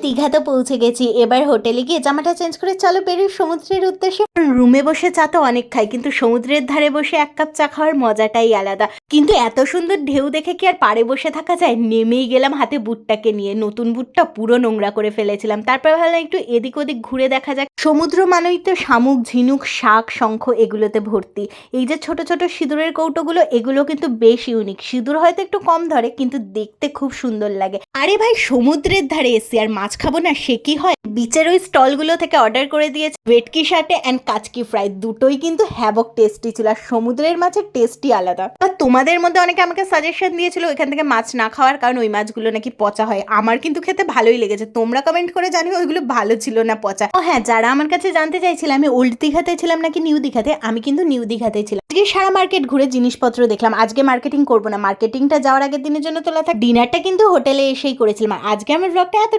দীঘা তো পৌঁছে গেছি। এবার হোটেলে গিয়ে জামাটা চেঞ্জ করে চলো বেরিয়ে সমুদ্রের উদ্দেশ্যে। রুমে বসে চা তো অনেক খাই, কিন্তু সমুদ্রের ধারে বসে এক কাপ চা খাওয়ার মজাটাই আলাদা। কিন্তু এত সুন্দর ঢেউ দেখে কি আর পাড়ে বসে থাকা যায়? নেমেই গেলাম হাতে বুটটাকে নিয়ে। নতুন বুটটা পুরো নোংরা করে ফেলেছিলাম। তারপর ভাবলাম একটু এদিক ওদিক ঘুরে দেখা যাক। সমুদ্র মানেই তো শামুক, ঝিনুক, শাক, শঙ্খ এগুলোতে ভর্তি। এই যে ছোট ছোট সিঁদুরের কৌটোগুলো, এগুলো কিন্তু বেশ ইউনিক। সিঁদুর হয়তো একটু কম ধরে, কিন্তু দেখতে খুব সুন্দর লাগে। আরে ভাই, সমুদ্রের ধারে এসি আর মাছ খাবো না, সে কি হয়? বিচের ওই স্টলগুলো থেকে অর্ডার করে দিয়েছে ভেটকি সাটে অ্যান্ড কাচকি ফ্রাই। দুটোই কিন্তু হ্যাবক টেস্টি ছিল। আর সমুদ্রের মাছের টেস্টই আলাদা। আর তোমাদের মধ্যে অনেকে আমাকে সাজেশন দিয়েছিল ওইখান থেকে মাছ না খাওয়ার, কারণ ওই মাছগুলো নাকি পচা হয়। আমার কিন্তু খেতে ভালোই লেগেছে। তোমরা কমেন্ট করে জানিও ওইগুলো ভালো ছিল না পচা। ও হ্যাঁ, যারা আমার কাছে জানতে চাইছিল আমি ওল্ড দীঘাতে ছিলাম নাকি নিউ দীঘাতে, আমি কিন্তু নিউ দীঘাতে ছিলাম। আজকে সারা মার্কেট ঘুরে জিনিসপত্র দেখলাম। আজকে মার্কেটিং করবো না, মার্কেটিংটা যাওয়ার আগের দিনের জন্য তোলা থাক। ডিনারটা কিন্তু হোটেলে এসেই করেছিলাম। আর আজকে আমার ব্লগটা এত